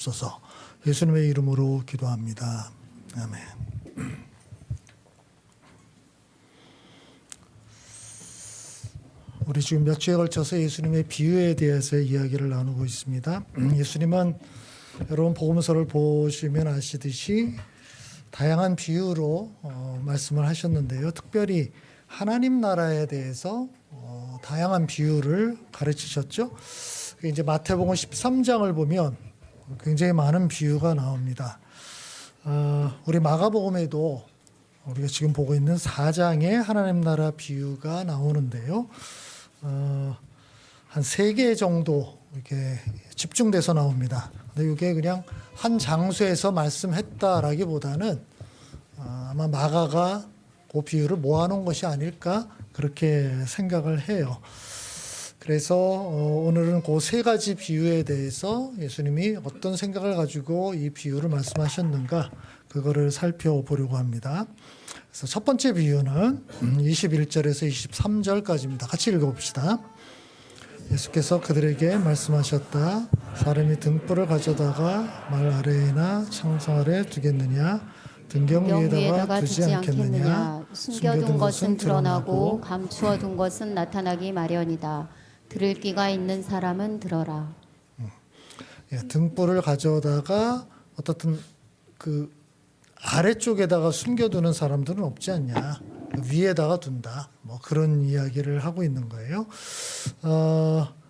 주옵소서. 예수님의 이름으로 기도합니다. 아멘. 우리 지금 몇 주에 걸쳐서 예수님의 비유에 대해서 이야기를 나누고 있습니다. 예수님은 여러분 복음서를 보시면 아시듯이 다양한 비유로 말씀을 하셨는데요. 특별히 하나님 나라에 대해서 다양한 비유를 가르치셨죠. 이제 마태복음 13장을 보면 굉장히 많은 비유가 나옵니다. 우리 마가복음에도 우리가 지금 보고 있는 4장에 하나님 나라 비유가 나오는데요. 한 3개 정도 이렇게 집중돼서 나옵니다. 근데 이게 그냥 한 장소에서 말씀했다라기보다는 아마 마가가 그 비유를 모아놓은 것이 아닐까 그렇게 생각을 해요. 그래서 오늘은 그 3가지 비유에 대해서 예수님이 어떤 생각을 가지고 이 비유를 말씀하셨는가 그거를 살펴보려고 합니다. 그래서 첫 번째 비유는 21절에서 23절까지입니다. 같이 읽어봅시다. 예수께서 그들에게 말씀하셨다. 사람이 등불을 가져다가 말 아래나 창성 아래 두겠느냐 등경 위에다가 두지 않겠느냐. 숨겨둔 것은 드러나고 감추어둔 것은 나타나기 마련이다. 들을 귀가 있는 사람은 들어라. 등불을 가져다가 어떻든 그 아래쪽에다가 숨겨두는 사람들은 없지 않냐. 위에다가 둔다. 뭐 그런 이야기를 하고 있는 거예요.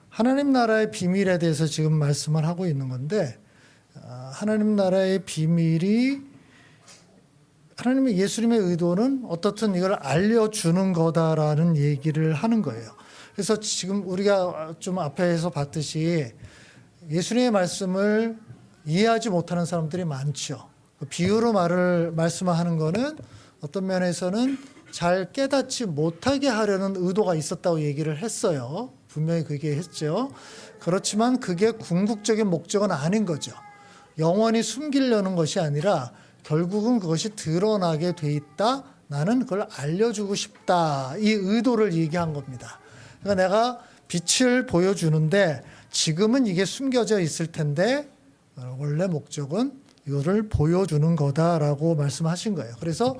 하나님 나라의 비밀에 대해서 지금 말씀을 하고 있는 건데 하나님 나라의 비밀이 하나님의 예수님의 의도는 어떻든 이걸 알려주는 거다라는 얘기를 하는 거예요. 그래서 지금 우리가 좀 앞에서 봤듯이 예수님의 말씀을 이해하지 못하는 사람들이 많죠. 비유로 말씀하는 거는 어떤 면에서는 잘 깨닫지 못하게 하려는 의도가 있었다고 얘기를 했어요. 분명히 그게 했죠. 그렇지만 그게 궁극적인 목적은 아닌 거죠. 영원히 숨기려는 것이 아니라 결국은 그것이 드러나게 돼 있다. 나는 그걸 알려주고 싶다. 이 의도를 얘기한 겁니다. 그러니까 내가 빛을 보여주는데 지금은 이게 숨겨져 있을 텐데 원래 목적은 이거를 보여주는 거다라고 말씀하신 거예요. 그래서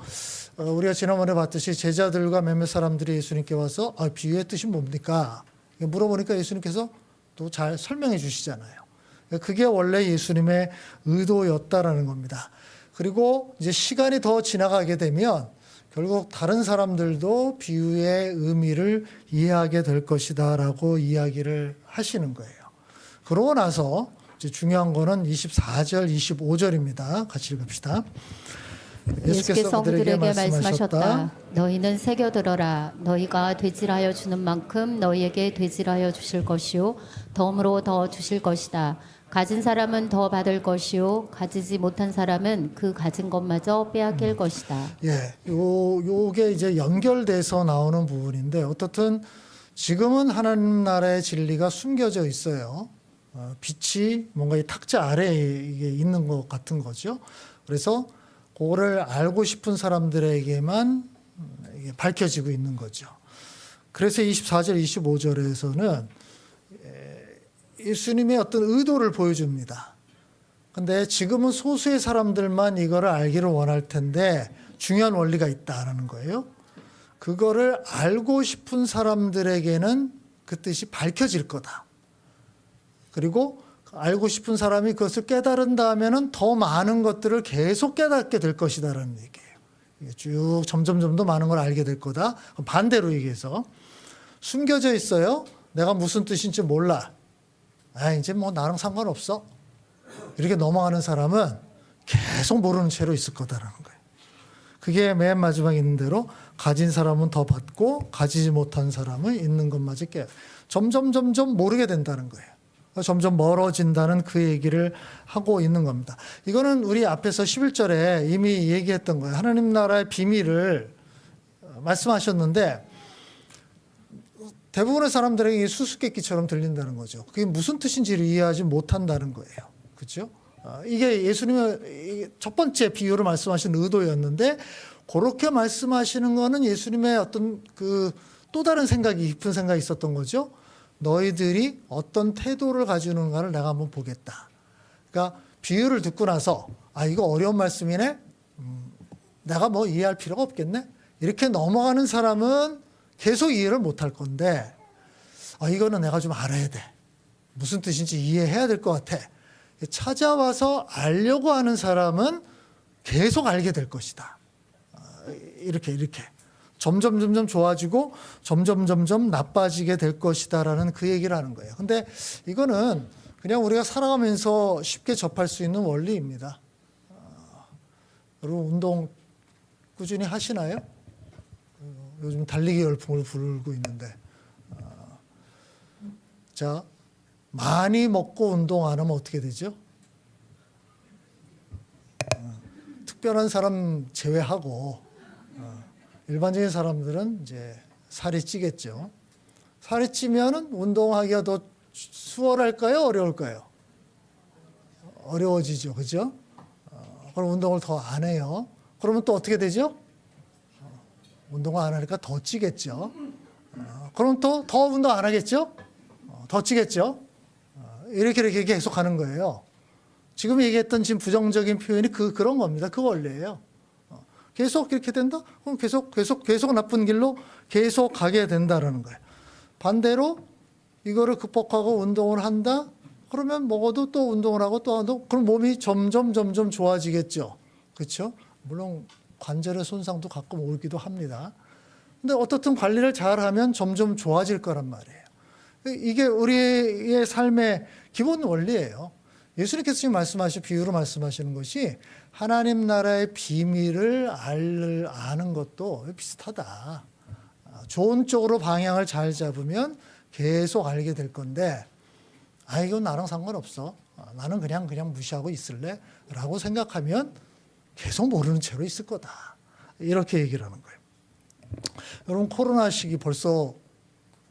우리가 지난번에 봤듯이 제자들과 몇몇 사람들이 예수님께 와서 비유의 뜻이 뭡니까? 물어보니까 예수님께서 또 잘 설명해 주시잖아요. 그게 원래 예수님의 의도였다라는 겁니다. 그리고 이제 시간이 더 지나가게 되면 결국 다른 사람들도 비유의 의미를 이해하게 될 것이다라고 이야기를 하시는 거예요. 그러고 나서 이제 중요한 거는 24절, 25절입니다. 같이 읽읍시다. 예수께서 그들에게 말씀하셨다. 너희는 새겨들어라. 너희가 되질하여 주는 만큼 너희에게 되질하여 주실 것이요 덤으로 더 주실 것이다. 가진 사람은 더 받을 것이요 가지지 못한 사람은 그 가진 것마저 빼앗길 것이다. 요게 이제 연결돼서 나오는 부분인데 어떻든 지금은 하나님 나라의 진리가 숨겨져 있어요. 빛이 뭔가 이 탁자 아래에 이게 있는 것 같은 거죠. 그래서 그거를 알고 싶은 사람들에게만 이게 밝혀지고 있는 거죠. 그래서 24절, 25절에서는 예수님의 어떤 의도를 보여줍니다. 근데 지금은 소수의 사람들만 이거를 알기를 원할 텐데 중요한 원리가 있다라는 거예요. 그거를 알고 싶은 사람들에게는 그 뜻이 밝혀질 거다. 그리고 알고 싶은 사람이 그것을 깨달은다면은 더 많은 것들을 계속 깨닫게 될 것이다라는 얘기예요. 쭉 점점 더 많은 걸 알게 될 거다. 반대로 얘기해서 숨겨져 있어요. 내가 무슨 뜻인지 몰라. 이제 뭐 나랑 상관없어. 이렇게 넘어가는 사람은 계속 모르는 채로 있을 거다라는 거예요. 그게 맨 마지막에 있는 대로 가진 사람은 더 받고 가지지 못한 사람은 있는 것마저 깨요. 점점 모르게 된다는 거예요. 점점 멀어진다는 그 얘기를 하고 있는 겁니다. 이거는 우리 앞에서 11절에 이미 얘기했던 거예요. 하나님 나라의 비밀을 말씀하셨는데 대부분의 사람들에게 수수께끼처럼 들린다는 거죠. 그게 무슨 뜻인지를 이해하지 못한다는 거예요. 그렇죠? 이게 예수님의 첫 번째 비유를 말씀하신 의도였는데 그렇게 말씀하시는 거는 예수님의 어떤 그 또 다른 생각이 깊은 생각이 있었던 거죠. 너희들이 어떤 태도를 가지는가를 내가 한번 보겠다. 그러니까 비유를 듣고 나서 이거 어려운 말씀이네. 내가 뭐 이해할 필요가 없겠네. 이렇게 넘어가는 사람은 계속 이해를 못할 건데 이거는 내가 좀 알아야 돼. 무슨 뜻인지 이해해야 될 것 같아. 찾아와서 알려고 하는 사람은 계속 알게 될 것이다. 이렇게 점점 좋아지고 점점 나빠지게 될 것이다라는 그 얘기를 하는 거예요. 근데 이거는 그냥 우리가 살아가면서 쉽게 접할 수 있는 원리입니다. 여러분 운동 꾸준히 하시나요? 요즘 달리기 열풍을 불고 있는데 자, 많이 먹고 운동 안 하면 어떻게 되죠? 특별한 사람 제외하고 일반적인 사람들은 이제 살이 찌겠죠. 살이 찌면은 운동하기가 더 수월할까요? 어려울까요? 어려워지죠. 그죠? 그럼 운동을 더 안 해요. 그러면 또 어떻게 되죠? 운동을 안 하니까 더 찌겠죠. 그럼 또 더 운동 안 하겠죠? 더 찌겠죠. 이렇게 계속 하는 거예요. 지금 얘기했던 지금 부정적인 표현이 그런 겁니다. 그 원리예요. 계속 이렇게 된다? 그럼 계속 나쁜 길로 계속 가게 된다라는 거예요. 반대로 이거를 극복하고 운동을 한다? 그러면 먹어도 또 운동을 하고 또 하고 그럼 몸이 점점 좋아지겠죠. 그렇죠? 물론 관절의 손상도 가끔 오기도 합니다. 근데 어떻든 관리를 잘하면 점점 좋아질 거란 말이에요. 이게 우리의 삶의 기본 원리예요. 예수님께서 지금 비유로 말씀하시는 것이 하나님 나라의 비밀을 아는 것도 비슷하다. 좋은 쪽으로 방향을 잘 잡으면 계속 알게 될 건데 이건 나랑 상관없어. 나는 그냥 무시하고 있을래? 라고 생각하면 계속 모르는 채로 있을 거다. 이렇게 얘기를 하는 거예요. 여러분 코로나 시기 벌써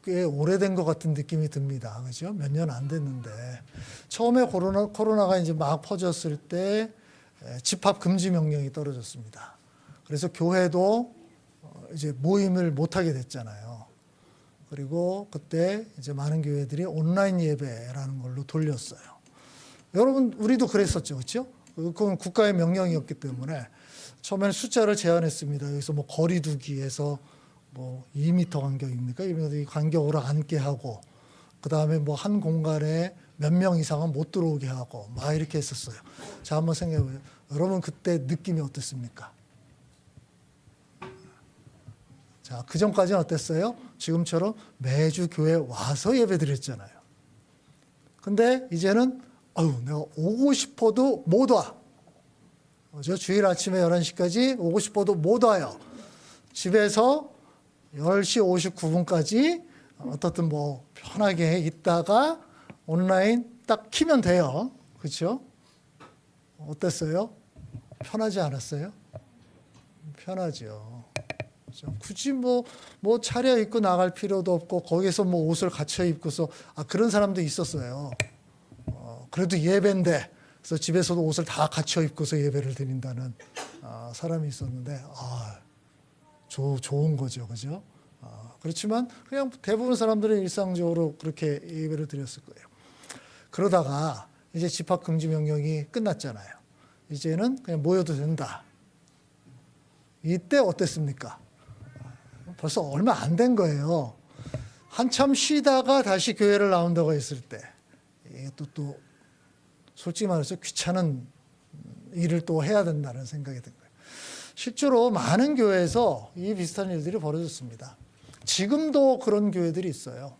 꽤 오래된 것 같은 느낌이 듭니다. 그죠? 몇 년 안 됐는데 처음에 코로나가 이제 막 퍼졌을 때 집합 금지 명령이 떨어졌습니다. 그래서 교회도 이제 모임을 못 하게 됐잖아요. 그리고 그때 이제 많은 교회들이 온라인 예배라는 걸로 돌렸어요. 여러분 우리도 그랬었죠, 그렇죠? 그건 국가의 명령이었기 때문에 처음에는 숫자를 제한했습니다. 여기서 뭐 거리두기에서 뭐 2m 간격입니까? 이러면서 이 간격으로 앉게 하고 그 다음에 뭐 한 공간에 몇 명 이상은 못 들어오게 하고 막 이렇게 했었어요. 자, 한번 생각해보세요. 여러분 그때 느낌이 어땠습니까? 자, 그 전까지는 어땠어요? 지금처럼 매주 교회 와서 예배 드렸잖아요. 근데 이제는 내가 오고 싶어도 못 와. 저 주일 아침에 11시까지 오고 싶어도 못 와요. 집에서 10시 59분까지 어떻든 뭐 편하게 있다가 온라인 딱 키면 돼요. 그렇죠? 어땠어요? 편하지 않았어요? 편하죠. 그렇죠? 굳이 뭐 차려입고 나갈 필요도 없고 거기서 뭐 옷을 갖춰 입고서 그런 사람도 있었어요. 그래도 예배인데 그래서 집에서도 옷을 다 갖춰 입고서 예배를 드린다는 사람이 있었는데 좋은 거죠, 그죠? 그렇지만 그냥 대부분 사람들은 일상적으로 그렇게 예배를 드렸을 거예요. 그러다가 이제 집합 금지 명령이 끝났잖아요. 이제는 그냥 모여도 된다. 이때 어땠습니까? 벌써 얼마 안 된 거예요. 한참 쉬다가 다시 교회를 나온다고 했을 때 또 솔직히 말해서 귀찮은 일을 또 해야 된다는 생각이 든 거예요. 실제로 많은 교회에서 이 비슷한 일들이 벌어졌습니다. 지금도 그런 교회들이 있어요.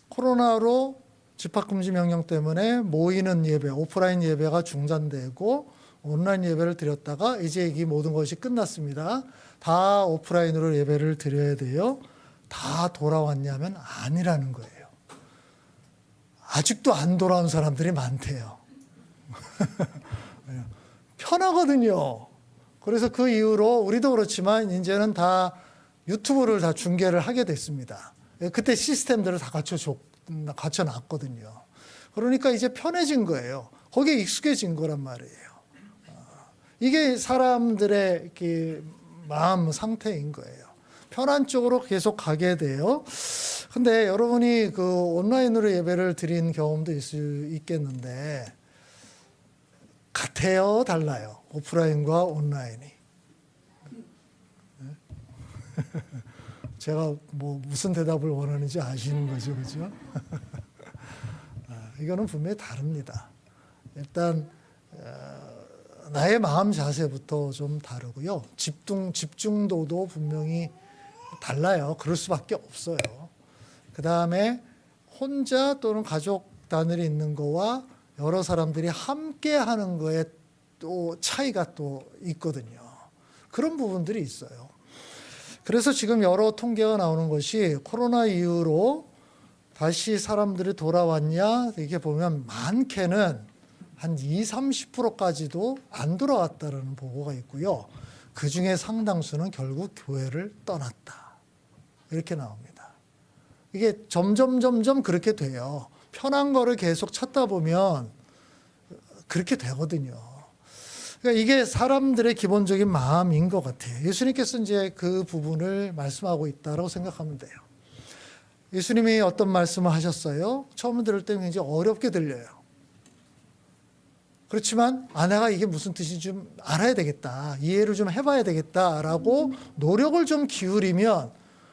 코로나로 집합금지 명령 때문에 모이는 예배, 오프라인 예배가 중단되고 온라인 예배를 드렸다가 이제 이 모든 것이 끝났습니다. 다 오프라인으로 예배를 드려야 돼요. 다 돌아왔냐면 아니라는 거예요. 아직도 안 돌아온 사람들이 많대요. 편하거든요. 그래서 그 이후로 우리도 그렇지만 이제는 다 유튜브를 다 중계를 하게 됐습니다. 그때 시스템들을 다 갖춰놨거든요. 그러니까 이제 편해진 거예요. 거기에 익숙해진 거란 말이에요. 이게 사람들의 마음 상태인 거예요. 편한 쪽으로 계속 가게 돼요. 근데 여러분이 그 온라인으로 예배를 드린 경험도 있겠는데 같아요, 달라요? 오프라인과 온라인이. 제가 뭐 무슨 대답을 원하는지 아시는 거죠, 그죠? 이거는 분명히 다릅니다. 일단 나의 마음 자세부터 좀 다르고요. 집중도도 분명히 달라요. 그럴 수밖에 없어요. 그 다음에 혼자 또는 가족 단위로 있는 거와 여러 사람들이 함께 하는 거에 또 차이가 또 있거든요. 그런 부분들이 있어요. 그래서 지금 여러 통계가 나오는 것이 코로나 이후로 다시 사람들이 돌아왔냐 이렇게 보면 많게는 한 20-30%까지도 안 돌아왔다는 보고가 있고요. 그중에 상당수는 결국 교회를 떠났다. 이렇게 나옵니다. 이게 점점 그렇게 돼요. 편한 거를 계속 찾다 보면 그렇게 되거든요. 그러니까 이게 사람들의 기본적인 마음인 것 같아요. 예수님께서 이제 그 부분을 말씀하고 있다고 생각하면 돼요. 예수님이 어떤 말씀을 하셨어요? 처음 들을 때 굉장히 어렵게 들려요. 그렇지만 내가 이게 무슨 뜻인지 좀 알아야 되겠다. 이해를 좀 해봐야 되겠다라고 노력을 좀 기울이면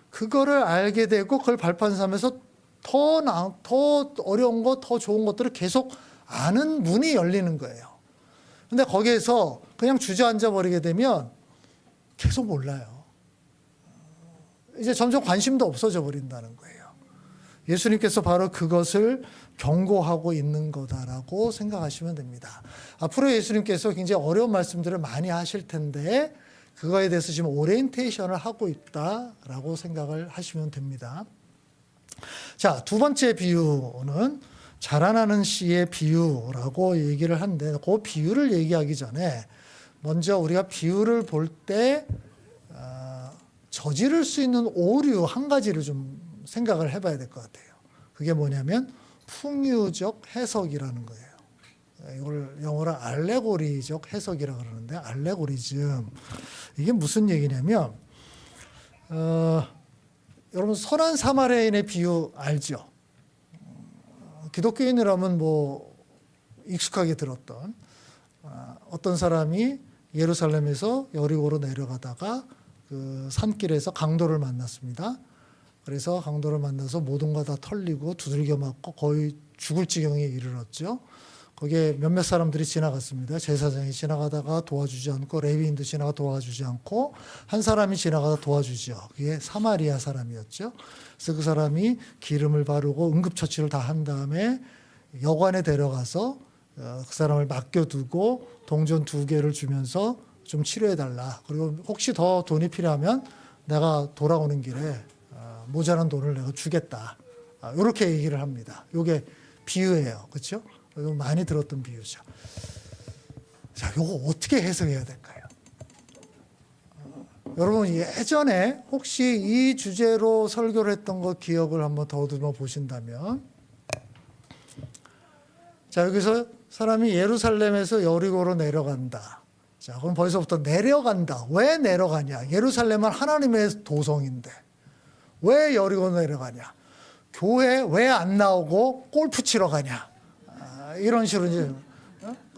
그거를 알게 되고 그걸 발판 삼아서 더 어려운 것, 더 좋은 것들을 계속 아는 문이 열리는 거예요. 근데 거기에서 그냥 주저앉아 버리게 되면 계속 몰라요. 이제 점점 관심도 없어져 버린다는 거예요. 예수님께서 바로 그것을 경고하고 있는 거다라고 생각하시면 됩니다. 앞으로 예수님께서 굉장히 어려운 말씀들을 많이 하실 텐데 그거에 대해서 지금 오리엔테이션을 하고 있다라고 생각을 하시면 됩니다. 자, 두 번째 비유는 자라나는 씨의 비유라고 얘기를 하는데 그 비유를 얘기하기 전에 먼저 우리가 비유를 볼 때 저지를 수 있는 오류 한 가지를 좀 생각을 해봐야 될 것 같아요. 그게 뭐냐면 풍유적 해석이라는 거예요. 이걸 영어로 알레고리적 해석이라고 그러는데 알레고리즘 이게 무슨 얘기냐면 여러분 선한 사마리아인의 비유 알죠? 기독교인이라면 뭐 익숙하게 들었던 어떤 사람이 예루살렘에서 여리고로 내려가다가 그 산길에서 강도를 만났습니다. 그래서 강도를 만나서 모든 거 다 털리고 두들겨 맞고 거의 죽을 지경에 이르렀죠. 거기에 몇몇 사람들이 지나갔습니다. 제사장이 지나가다가 도와주지 않고 레위인도 지나가 도와주지 않고 한 사람이 지나가다 도와주죠. 그게 사마리아 사람이었죠. 그래서 그 사람이 기름을 바르고 응급처치를 다 한 다음에 여관에 데려가서 그 사람을 맡겨두고 동전 2개를 주면서 좀 치료해달라. 그리고 혹시 더 돈이 필요하면 내가 돌아오는 길에 모자란 돈을 내가 주겠다. 이렇게 얘기를 합니다. 이게 비유예요. 그렇죠? 이거 많이 들었던 비유죠. 자, 이거 어떻게 해석해야 될까요? 여러분 예전에 혹시 이 주제로 설교를 했던 거 기억을 한번 더듬어 보신다면 자, 여기서 사람이 예루살렘에서 여리고로 내려간다. 자, 그럼 벌써부터 내려간다. 왜 내려가냐? 예루살렘은 하나님의 도성인데 왜 여리고로 내려가냐? 교회 왜 안 나오고 골프 치러 가냐? 이런 식으로 이제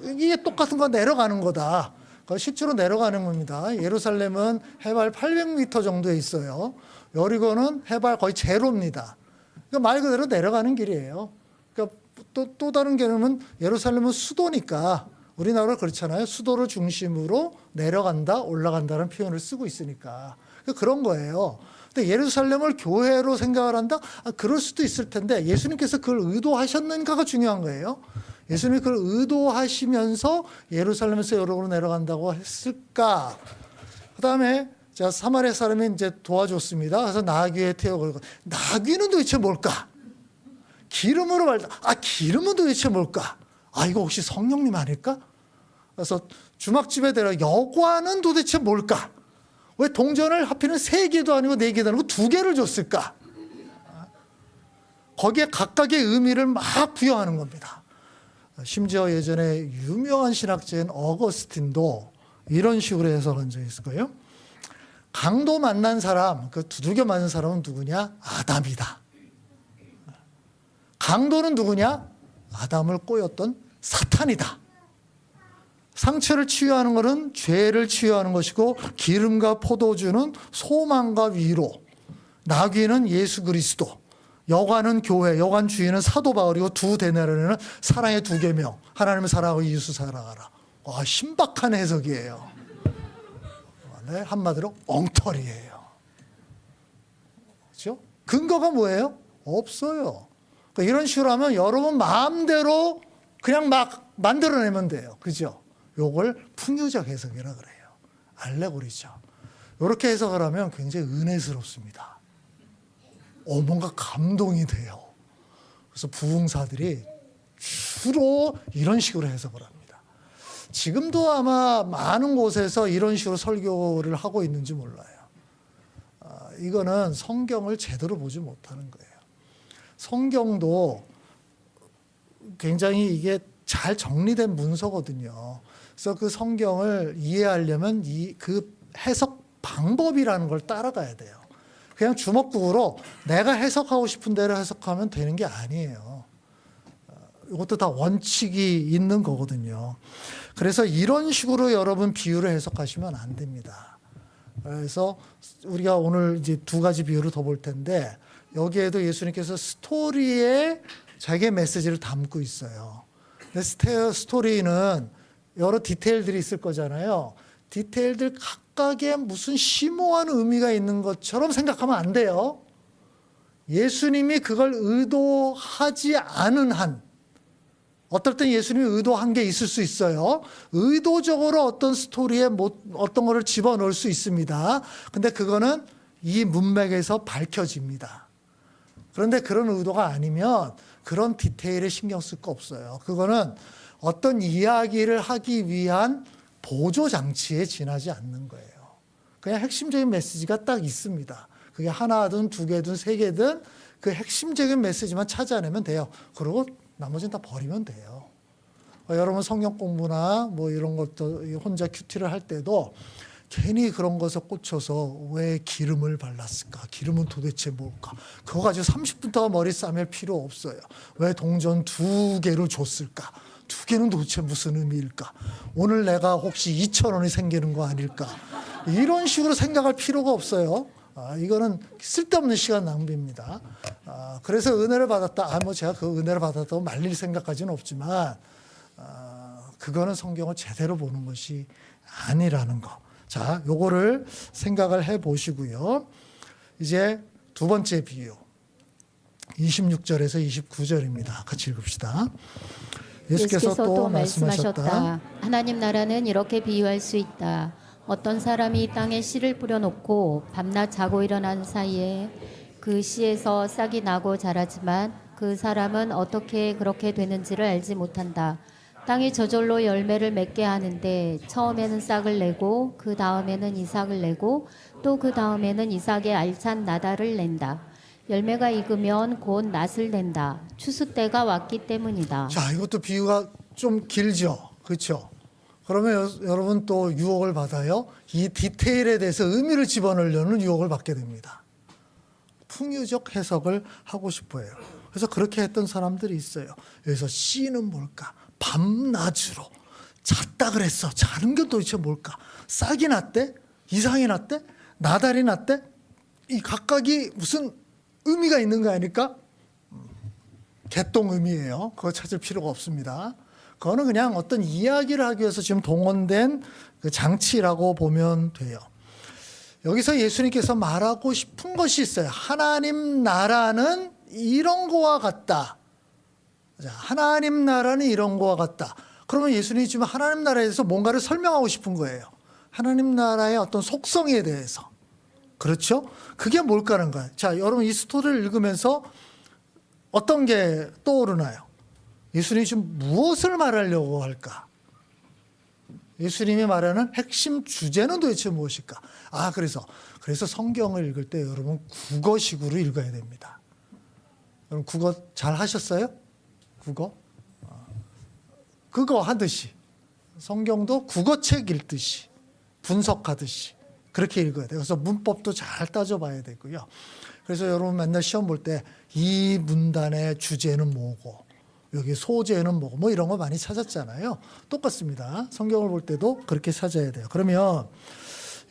이게 똑같은 거 내려가는 거다. 실제로 내려가는 겁니다. 예루살렘은 해발 800m 정도에 있어요. 여리고는 해발 거의 제로입니다. 그러니까 말 그대로 내려가는 길이에요. 그러니까 또 다른 개념은 예루살렘은 수도니까 우리나라가 그렇잖아요. 수도를 중심으로 내려간다, 올라간다는 표현을 쓰고 있으니까 그런 거예요. 근데 예루살렘을 교회로 생각을 한다? 그럴 수도 있을 텐데 예수님께서 그걸 의도하셨는가가 중요한 거예요. 예수님이 그걸 의도하시면서 예루살렘에서 여러분으로 내려간다고 했을까? 그 다음에 사마리아 사람이 이제 도와줬습니다. 그래서 나귀에 태워 걸고 나귀는 도대체 뭘까? 기름으로 말다. 기름은 도대체 뭘까? 이거 혹시 성령님 아닐까? 그래서 주막집에 데려 여관은 도대체 뭘까? 왜 동전을 하필은 3개도 아니고 4개도 아니고 2개를 줬을까? 거기에 각각의 의미를 막 부여하는 겁니다. 심지어 예전에 유명한 신학자인 어거스틴도 이런 식으로 해석한 적이 있을 거예요. 강도 만난 사람, 그 두들겨 맞은 사람은 누구냐? 아담이다. 강도는 누구냐? 아담을 꼬였던 사탄이다. 상처를 치유하는 것은 죄를 치유하는 것이고 기름과 포도주는 소망과 위로, 나귀는 예수 그리스도, 여관은 교회, 여관 주인은 사도 바울이고 두 데나리온은 사랑의 두 계명, 하나님을 사랑하고 이웃을 사랑하라. 와, 신박한 해석이에요. 네, 한마디로 엉터리예요. 그렇죠? 근거가 뭐예요? 없어요. 그러니까 이런 식으로 하면 여러분 마음대로 그냥 막 만들어내면 돼요. 그죠? 요걸 풍유적 해석이라 그래요. 알레고리죠. 이렇게 해석을 하면 굉장히 은혜스럽습니다. 뭔가 감동이 돼요. 그래서 부흥사들이 주로 이런 식으로 해석을 합니다. 지금도 아마 많은 곳에서 이런 식으로 설교를 하고 있는지 몰라요. 이거는 성경을 제대로 보지 못하는 거예요. 성경도 굉장히 이게 잘 정리된 문서거든요. 그래서 그 성경을 이해하려면 그 해석 방법이라는 걸 따라가야 돼요. 그냥 주먹구구로 내가 해석하고 싶은 대로 해석하면 되는 게 아니에요. 이것도 다 원칙이 있는 거거든요. 그래서 이런 식으로 여러분 비유를 해석하시면 안 됩니다. 그래서 우리가 오늘 이제 두 가지 비유를 더 볼 텐데 여기에도 예수님께서 스토리에 자기의 메시지를 담고 있어요. 근데 스토리는 여러 디테일들이 있을 거잖아요. 디테일들 각각에 무슨 심오한 의미가 있는 것처럼 생각하면 안 돼요. 예수님이 그걸 의도하지 않은 한, 어떨 땐 예수님이 의도한 게 있을 수 있어요. 의도적으로 어떤 스토리에 어떤 거를 집어넣을 수 있습니다. 근데 그거는 이 문맥에서 밝혀집니다. 그런데 그런 의도가 아니면 그런 디테일에 신경 쓸 거 없어요. 그거는 어떤 이야기를 하기 위한 보조 장치에 지나지 않는 거예요. 그냥 핵심적인 메시지가 딱 있습니다. 그게 하나든 두 개든 세 개든 그 핵심적인 메시지만 찾아내면 돼요. 그리고 나머지는 다 버리면 돼요. 여러분 성경 공부나 뭐 이런 것도 혼자 큐티를 할 때도 괜히 그런 것에 꽂혀서 왜 기름을 발랐을까? 기름은 도대체 뭘까? 그거 가지고 30분 동안 머리 싸맬 필요 없어요. 왜 동전 2개를 줬을까? 2개는 도대체 무슨 의미일까? 오늘 내가 혹시 2,000원이 생기는 거 아닐까? 이런 식으로 생각할 필요가 없어요. 이거는 쓸데없는 시간 낭비입니다. 그래서 은혜를 받았다. 뭐 제가 그 은혜를 받았다고 말릴 생각까지는 없지만, 그거는 성경을 제대로 보는 것이 아니라는 거. 자, 요거를 생각을 해 보시고요. 이제 두 번째 비유. 26절에서 29절입니다. 같이 읽읍시다. 예수께서 또 말씀하셨다. 하나님 나라는 이렇게 비유할 수 있다. 어떤 사람이 땅에 씨를 뿌려놓고 밤낮 자고 일어난 사이에 그 씨에서 싹이 나고 자라지만 그 사람은 어떻게 그렇게 되는지를 알지 못한다. 땅이 저절로 열매를 맺게 하는데 처음에는 싹을 내고 그 다음에는 이삭을 내고 또 그 다음에는 이삭의 알찬 나달을 낸다. 열매가 익으면 곧 낫을 낸다. 추수 때가 왔기 때문이다. 자, 이것도 비유가 좀 길죠. 그렇죠? 그러면 여러분 또 유혹을 받아요. 이 디테일에 대해서 의미를 집어넣으려는 유혹을 받게 됩니다. 풍유적 해석을 하고 싶어 해요. 그래서 그렇게 했던 사람들이 있어요. 여기서 씨는 뭘까? 밤낮으로 잤다 그랬어. 자는 게 도대체 뭘까? 싹이 났대? 이삭이 났대? 나달이 났대? 이 각각이 무슨 의미가 있는 거 아닐까? 개똥 의미예요. 그거 찾을 필요가 없습니다. 그거는 그냥 어떤 이야기를 하기 위해서 지금 동원된 그 장치라고 보면 돼요. 여기서 예수님께서 말하고 싶은 것이 있어요. 하나님 나라는 이런 거와 같다. 하나님 나라는 이런 거와 같다. 그러면 예수님이 지금 하나님 나라에 대해서 뭔가를 설명하고 싶은 거예요. 하나님 나라의 어떤 속성에 대해서. 그렇죠? 그게 뭘까는 거예요. 자, 여러분 이 스토리를 읽으면서 어떤 게 떠오르나요? 예수님이 지금 무엇을 말하려고 할까? 예수님이 말하는 핵심 주제는 도대체 무엇일까? 그래서 성경을 읽을 때 여러분 국어식으로 읽어야 됩니다. 여러분 국어 잘 하셨어요? 국어? 그거 하듯이 성경도 국어책 읽듯이 분석하듯이 그렇게 읽어야 돼요. 그래서 문법도 잘 따져봐야 되고요. 그래서 여러분 맨날 시험 볼 때 이 문단의 주제는 뭐고 여기 소재는 뭐고 뭐 이런 거 많이 찾았잖아요. 똑같습니다. 성경을 볼 때도 그렇게 찾아야 돼요. 그러면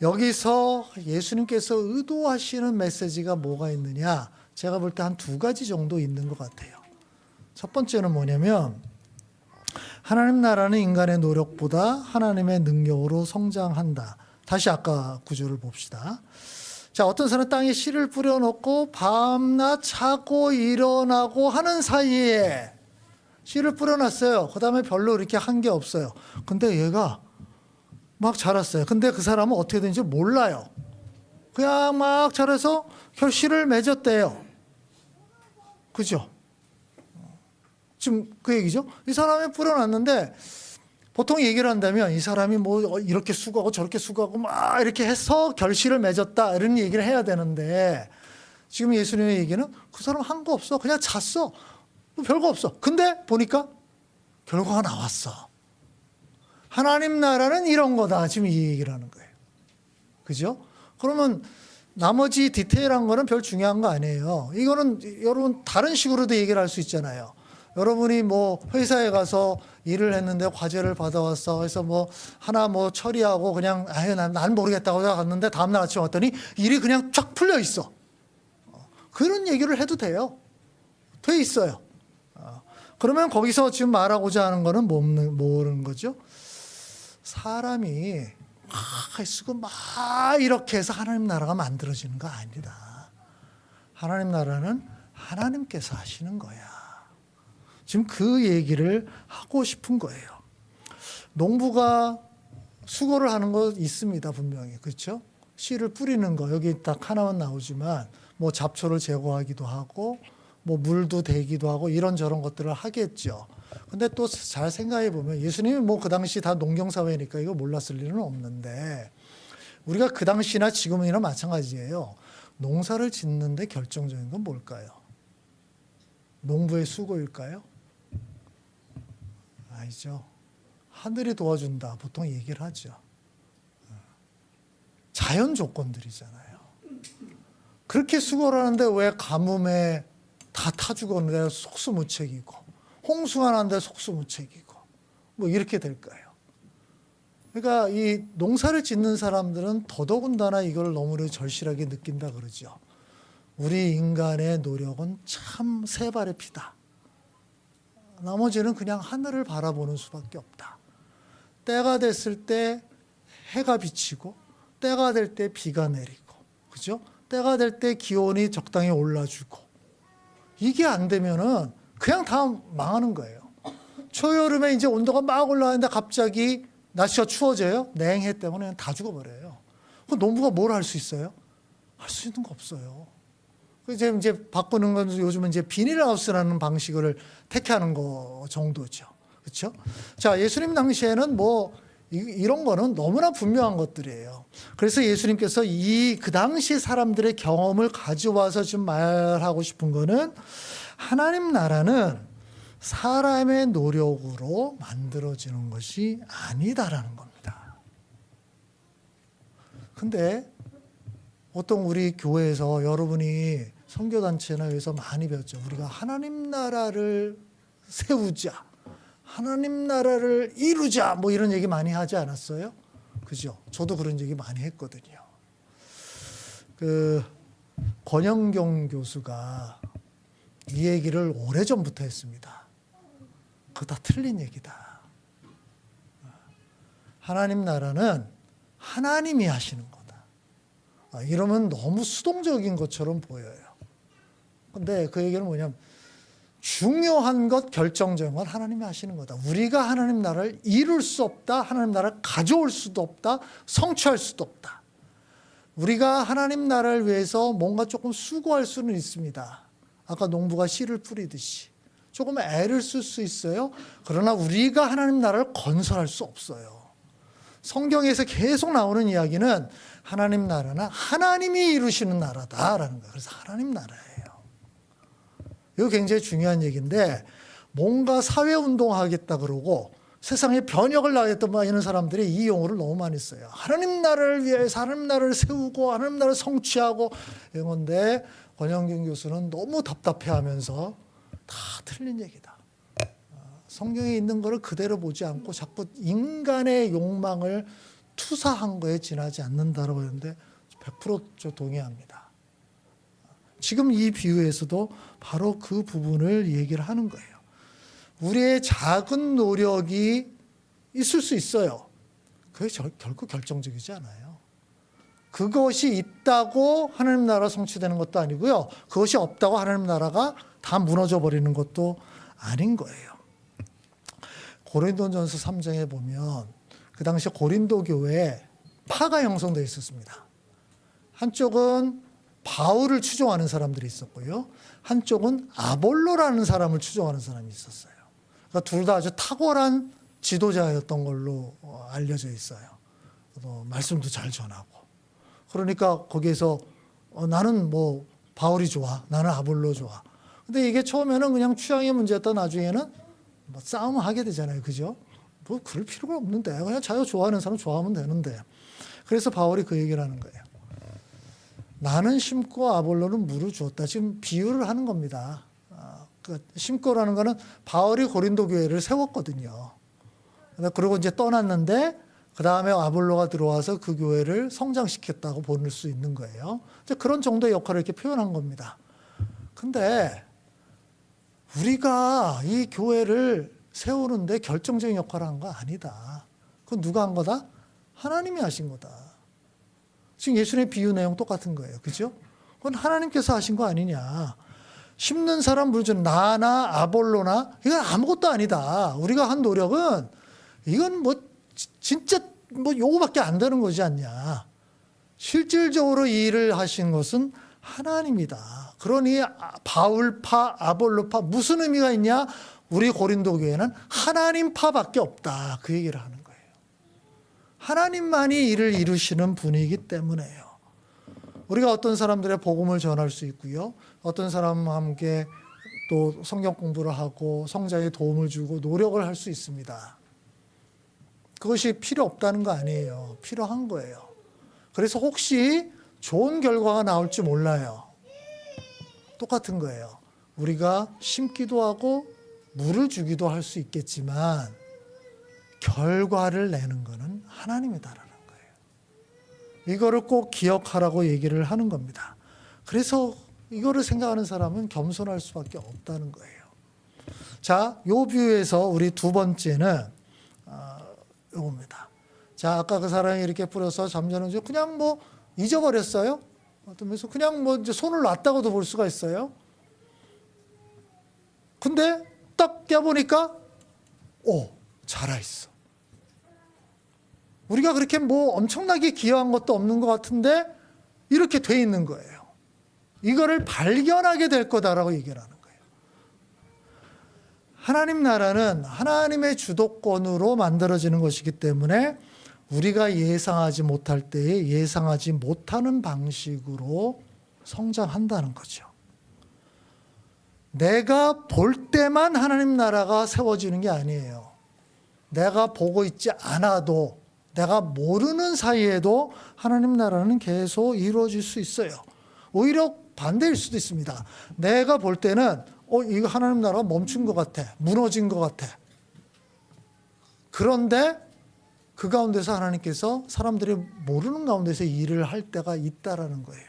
여기서 예수님께서 의도하시는 메시지가 뭐가 있느냐? 제가 볼 때 한 두 가지 정도 있는 것 같아요. 첫 번째는 뭐냐면 하나님 나라는 인간의 노력보다 하나님의 능력으로 성장한다. 다시 아까 구조를 봅시다. 자, 어떤 사람은 땅에 씨를 뿌려놓고 밤낮 자고 일어나고 하는 사이에 씨를 뿌려놨어요. 그 다음에 별로 이렇게 한 게 없어요. 근데 얘가 막 자랐어요. 근데 그 사람은 어떻게 되는지 몰라요. 그냥 막 자라서 씨를 맺었대요. 그죠? 지금 그 얘기죠? 이 사람이 뿌려놨는데 보통 얘기를 한다면 이 사람이 뭐 이렇게 수고하고 저렇게 수고하고 막 이렇게 해서 결실을 맺었다 이런 얘기를 해야 되는데 지금 예수님의 얘기는 그 사람 한 거 없어. 그냥 잤어. 뭐 별거 없어. 근데 보니까 결과가 나왔어. 하나님 나라는 이런 거다. 지금 이 얘기를 하는 거예요. 그죠? 그러면 나머지 디테일한 거는 별 중요한 거 아니에요. 이거는 여러분 다른 식으로도 얘기를 할 수 있잖아요. 여러분이 뭐 회사에 가서 일을 했는데 과제를 받아왔어. 그래서 뭐 하나 뭐 처리하고 그냥 아유 난 모르겠다고 갔는데 다음날 아침에 왔더니 일이 그냥 쫙 풀려 있어. 그런 얘기를 해도 돼요. 돼 있어요. 그러면 거기서 지금 말하고자 하는 거는 뭐는 거죠? 사람이 막 쓰고 막 이렇게 해서 하나님 나라가 만들어지는 거 아니다. 하나님 나라는 하나님께서 하시는 거야. 지금 그 얘기를 하고 싶은 거예요. 농부가 수고를 하는 거 있습니다. 분명히. 그렇죠? 씨를 뿌리는 거 여기 딱 하나만 나오지만 뭐 잡초를 제거하기도 하고 뭐 물도 대기도 하고 이런저런 것들을 하겠죠. 근데 또 잘 생각해 보면 예수님이 뭐 그 당시 다 농경사회니까 이거 몰랐을 일은 없는데 우리가 그 당시나 지금이나 마찬가지예요. 농사를 짓는데 결정적인 건 뭘까요? 농부의 수고일까요? 아니죠. 하늘이 도와준다. 보통 얘기를 하죠. 자연 조건들이잖아요. 그렇게 수고를 하는데 왜 가뭄에 다 타 죽었는데 속수무책이고 홍수가 나는데 속수무책이고 뭐 이렇게 될까요? 그러니까 이 농사를 짓는 사람들은 더더군다나 이걸 너무 절실하게 느낀다 그러죠. 우리 인간의 노력은 참 세 발의 피다. 나머지는 그냥 하늘을 바라보는 수밖에 없다. 때가 됐을 때 해가 비치고 때가 될 때 비가 내리고 그죠? 때가 될 때 기온이 적당히 올라주고 이게 안 되면은 그냥 다 망하는 거예요. 초여름에 이제 온도가 막 올라가는데 갑자기 날씨가 추워져요. 냉해 때문에 그냥 다 죽어버려요. 그 농부가 뭘 할 수 있어요? 할 수 있는 거 없어요. 이제 바꾸는 건 요즘은 이제 비닐하우스라는 방식을 택하는 거 정도죠. 그렇죠? 자, 예수님 당시에는 뭐 이런 거는 너무나 분명한 것들이에요. 그래서 예수님께서 그 당시 사람들의 경험을 가져와서 좀 말하고 싶은 거는 하나님 나라는 사람의 노력으로 만들어지는 것이 아니다라는 겁니다. 근데 보통 우리 교회에서 여러분이 선교단체나 여기서 많이 배웠죠. 우리가 하나님 나라를 세우자. 하나님 나라를 이루자. 뭐 이런 얘기 많이 하지 않았어요? 그죠? 저도 그런 얘기 많이 했거든요. 권영경 교수가 이 얘기를 오래전부터 했습니다. 그거 다 틀린 얘기다. 하나님 나라는 하나님이 하시는 거다. 이러면 너무 수동적인 것처럼 보여요. 근데 그 얘기는 뭐냐면 중요한 것, 결정적인 건 하나님이 하시는 거다. 우리가 하나님 나라를 이룰 수 없다. 하나님 나라를 가져올 수도 없다. 성취할 수도 없다. 우리가 하나님 나라를 위해서 뭔가 조금 수고할 수는 있습니다. 아까 농부가 씨를 뿌리듯이. 조금 애를 쓸 수 있어요. 그러나 우리가 하나님 나라를 건설할 수 없어요. 성경에서 계속 나오는 이야기는 하나님 나라는 하나님이 이루시는 나라다라는 거예요. 그래서 하나님 나라예요. 이거 굉장히 중요한 얘기인데 뭔가 사회운동하겠다 그러고 세상에 변혁을 나겠다 뭐 이런 사람들이 이 용어를 너무 많이 써요. 하나님 나라를 위해서 하나님 나라를 세우고 하나님 나라를 성취하고 이런 건데 권영경 교수는 너무 답답해하면서 다 틀린 얘기다. 성경에 있는 거를 그대로 보지 않고 자꾸 인간의 욕망을 투사한 거에 지나지 않는다라고 했는데 100% 동의합니다. 지금 이 비유에서도 바로 그 부분을 얘기를 하는 거예요. 우리의 작은 노력이 있을 수 있어요. 그게 결코 결정적이지 않아요. 그것이 있다고 하나님 나라 성취되는 것도 아니고요. 그것이 없다고 하나님 나라가 다 무너져 버리는 것도 아닌 거예요. 고린도전서 3장에 보면 그 당시 고린도 교회에 파가 형성되어 있었습니다. 한쪽은 바울을 추종하는 사람들이 있었고요. 한쪽은 아볼로라는 사람을 추종하는 사람이 있었어요. 그러니까 둘 다 아주 탁월한 지도자였던 걸로 알려져 있어요. 말씀도 잘 전하고. 그러니까 거기에서 나는 뭐 바울이 좋아, 나는 아볼로 좋아. 근데 이게 처음에는 그냥 취향의 문제였다 나중에는 뭐 싸움을 하게 되잖아요, 그죠? 뭐 그럴 필요가 없는데 그냥 자기가 좋아하는 사람 좋아하면 되는데. 그래서 바울이 그 얘기를 하는 거예요. 나는 심고 아볼로는 물을 주었다. 지금 비유를 하는 겁니다. 심고라는 거는 바울이 고린도 교회를 세웠거든요. 그리고 이제 떠났는데 그 다음에 아볼로가 들어와서 그 교회를 성장시켰다고 볼 수 있는 거예요. 이제 그런 정도의 역할을 이렇게 표현한 겁니다. 근데 우리가 이 교회를 세우는데 결정적인 역할을 한 거 아니다. 그건 누가 한 거다? 하나님이 하신 거다. 지금 예수님의 비유 내용 똑같은 거예요. 그죠? 그건 하나님께서 하신 거 아니냐. 심는 사람 물 주는 나나 아볼로나 이건 아무것도 아니다. 우리가 한 노력은 이건 뭐 진짜 뭐 요거밖에 안 되는 거지 않냐. 실질적으로 이 일을 하신 것은 하나님이다. 그러니 바울파, 아볼로파 무슨 의미가 있냐? 우리 고린도 교회는 하나님파밖에 없다. 그 얘기를 하는 거예요. 하나님만이 일을 이루시는 분이기 때문에요. 우리가 어떤 사람들의 복음을 전할 수 있고요. 어떤 사람과 함께 또 성경 공부를 하고 성장에 도움을 주고 노력을 할 수 있습니다. 그것이 필요 없다는 거 아니에요. 필요한 거예요. 그래서 혹시 좋은 결과가 나올지 몰라요. 똑같은 거예요. 우리가 심기도 하고 물을 주기도 할 수 있겠지만 결과를 내는 것은 하나님이다라는 거예요. 이거를 꼭 기억하라고 얘기를 하는 겁니다. 그래서 이거를 생각하는 사람은 겸손할 수밖에 없다는 거예요. 자, 요 뷰에서 우리 두 번째는 요겁니다. 자, 아까 그 사람이 이렇게 뿌려서 잠자는 중 그냥 뭐 잊어버렸어요. 어떤 면에서 그냥 뭐 이제 손을 놨다고도 볼 수가 있어요. 근데 딱 깨보니까 자라 있어. 우리가 그렇게 뭐 엄청나게 기여한 것도 없는 것 같은데 이렇게 돼 있는 거예요. 이거를 발견하게 될 거다라고 얘기를 하는 거예요. 하나님 나라는 하나님의 주도권으로 만들어지는 것이기 때문에 우리가 예상하지 못할 때에 예상하지 못하는 방식으로 성장한다는 거죠. 내가 볼 때만 하나님 나라가 세워지는 게 아니에요. 내가 보고 있지 않아도 내가 모르는 사이에도 하나님 나라는 계속 이루어질 수 있어요. 오히려 반대일 수도 있습니다. 내가 볼 때는 이거 하나님 나라가 멈춘 것 같아. 무너진 것 같아. 그런데 그 가운데서 하나님께서 사람들이 모르는 가운데서 일을 할 때가 있다라는 거예요.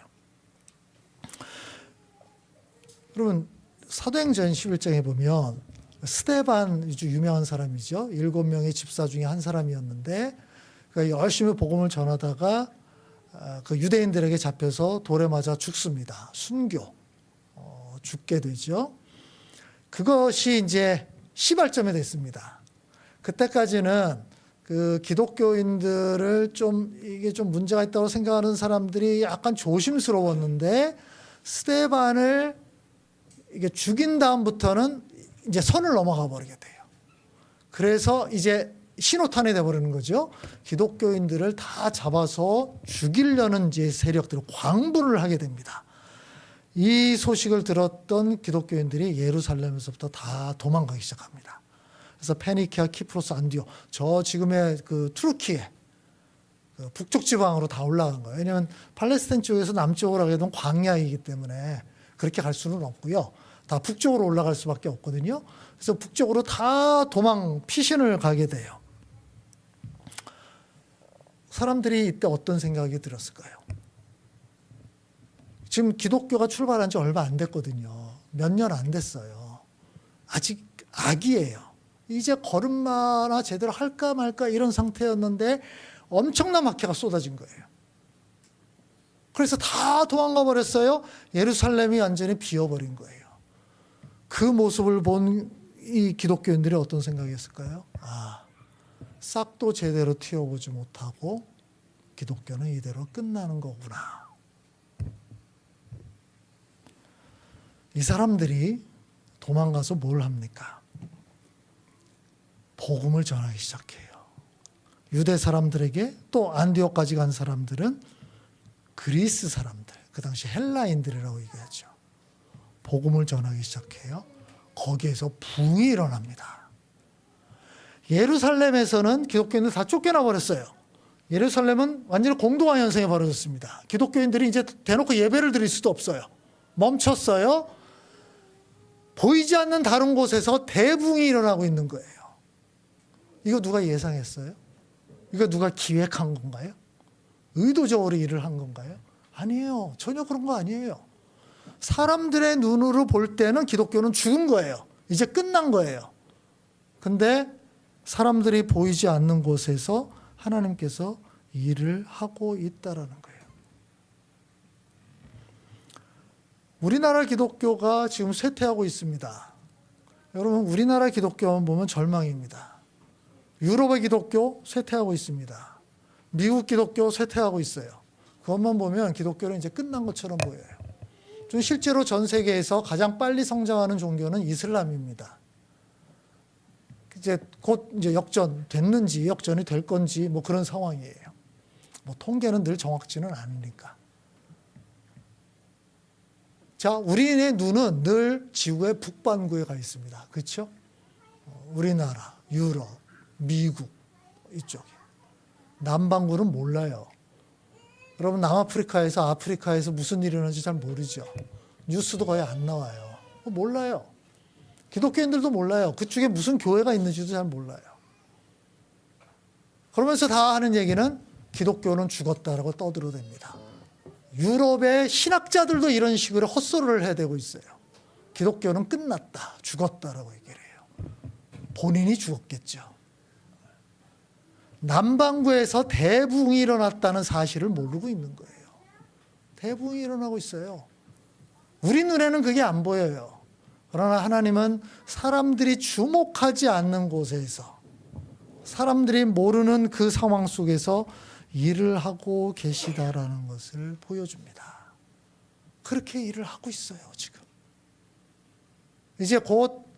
여러분 사도행전 11장에 보면 스데반 아주 유명한 사람이죠. 7명의 집사 중에 한 사람이었는데 그러니까 열심히 복음을 전하다가 그 유대인들에게 잡혀서 돌에 맞아 죽습니다. 순교 죽게 되죠. 그것이 이제 시발점이 됐습니다. 그때까지는 그 기독교인들을 이게 좀 문제가 있다고 생각하는 사람들이 약간 조심스러웠는데 스데반을 이게 죽인 다음부터는 이제 선을 넘어가 버리게 돼요. 그래서 이제 신호탄이 돼버리는 거죠. 기독교인들을 다 잡아서 죽이려는 이제 세력들을 광분을 하게 됩니다. 이 소식을 들었던 기독교인들이 예루살렘에서부터 다 도망가기 시작합니다. 그래서 페니키아, 키프로스, 안디오, 저 지금의 그 투르키에 그 북쪽 지방으로 다 올라간 거예요. 왜냐하면 팔레스타인 쪽에서 남쪽으로 가게 되면 광야이기 때문에 그렇게 갈 수는 없고요. 다 북쪽으로 올라갈 수밖에 없거든요. 그래서 북쪽으로 다 피신을 가게 돼요. 사람들이 이때 어떤 생각이 들었을까요? 지금 기독교가 출발한 지 얼마 안 됐거든요. 몇 년 안 됐어요. 아직 아기예요. 이제 걸음마나 제대로 할까 말까 이런 상태였는데 엄청난 막해가 쏟아진 거예요. 그래서 다 도망가 버렸어요. 예루살렘이 완전히 비어버린 거예요. 그 모습을 본 이 기독교인들이 어떤 생각이었을까요? 싹도 제대로 틔워보지 못하고 기독교는 이대로 끝나는 거구나. 이 사람들이 도망가서 뭘 합니까? 복음을 전하기 시작해요. 유대 사람들에게, 또 안디옥까지 간 사람들은 그리스 사람들, 그 당시 헬라인들이라고 얘기하죠. 복음을 전하기 시작해요. 거기에서 붕이 일어납니다. 예루살렘에서는 기독교인들 다 쫓겨나 버렸어요. 예루살렘은 완전히 공동화 현상이 벌어졌습니다. 기독교인들이 이제 대놓고 예배를 드릴 수도 없어요. 멈췄어요. 보이지 않는 다른 곳에서 대붕이 일어나고 있는 거예요. 이거 누가 예상했어요? 이거 누가 기획한 건가요? 의도적으로 일을 한 건가요? 아니에요. 전혀 그런 거 아니에요. 사람들의 눈으로 볼 때는 기독교는 죽은 거예요. 이제 끝난 거예요. 근데 사람들이 보이지 않는 곳에서 하나님께서 일을 하고 있다라는 거예요. 우리나라 기독교가 지금 쇠퇴하고 있습니다. 여러분, 우리나라 기독교만 보면 절망입니다. 유럽의 기독교 쇠퇴하고 있습니다. 미국 기독교 쇠퇴하고 있어요. 그것만 보면 기독교는 이제 끝난 것처럼 보여요. 좀 실제로 전 세계에서 가장 빨리 성장하는 종교는 이슬람입니다. 이제 곧 이제 역전됐는지 역전이 될 건지 뭐 그런 상황이에요. 뭐 통계는 늘 정확지는 않으니까. 자, 우리의 눈은 늘 지구의 북반구에 가 있습니다. 그렇죠? 우리나라, 유럽, 미국 이쪽에. 남반구는 몰라요. 여러분, 남아프리카에서 아프리카에서 무슨 일이 일어나는지 잘 모르죠. 뉴스도 거의 안 나와요. 몰라요. 기독교인들도 몰라요. 그쪽에 무슨 교회가 있는지도 잘 몰라요. 그러면서 다 하는 얘기는 기독교는 죽었다라고 떠들어댑니다. 유럽의 신학자들도 이런 식으로 헛소리를 해대고 있어요. 기독교는 끝났다, 죽었다라고 얘기를 해요. 본인이 죽었겠죠. 남반구에서 대붕이 일어났다는 사실을 모르고 있는 거예요. 대붕이 일어나고 있어요. 우리 눈에는 그게 안 보여요. 그러나 하나님은 사람들이 주목하지 않는 곳에서, 사람들이 모르는 그 상황 속에서 일을 하고 계시다라는 것을 보여줍니다. 그렇게 일을 하고 있어요, 지금. 이제 곧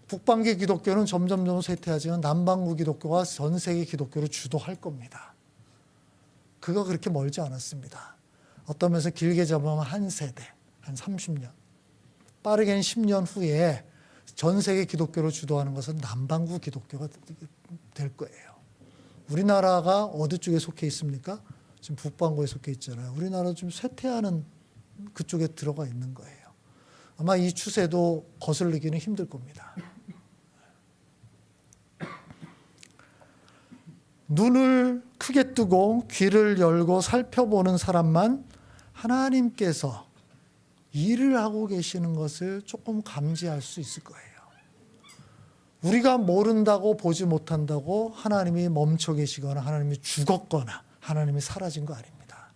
북반구 기독교는 점점 쇠퇴하지만 남반구 기독교가 전 세계 기독교를 주도할 겁니다. 그거 그렇게 멀지 않았습니다. 어떤 면에서 길게 잡으면 한 세대, 한 30년. 빠르게는 10년 후에 전 세계 기독교를 주도하는 것은 남반구 기독교가 될 거예요. 우리나라가 어디 쪽에 속해 있습니까? 지금 북반구에 속해 있잖아요. 우리나라 좀 쇠퇴하는 그쪽에 들어가 있는 거예요. 아마 이 추세도 거슬리기는 힘들 겁니다. 눈을 크게 뜨고 귀를 열고 살펴보는 사람만 하나님께서 일을 하고 계시는 것을 조금 감지할 수 있을 거예요. 우리가 모른다고 보지 못한다고 하나님이 멈춰 계시거나 하나님이 죽었거나 하나님이 사라진 거 아닙니다.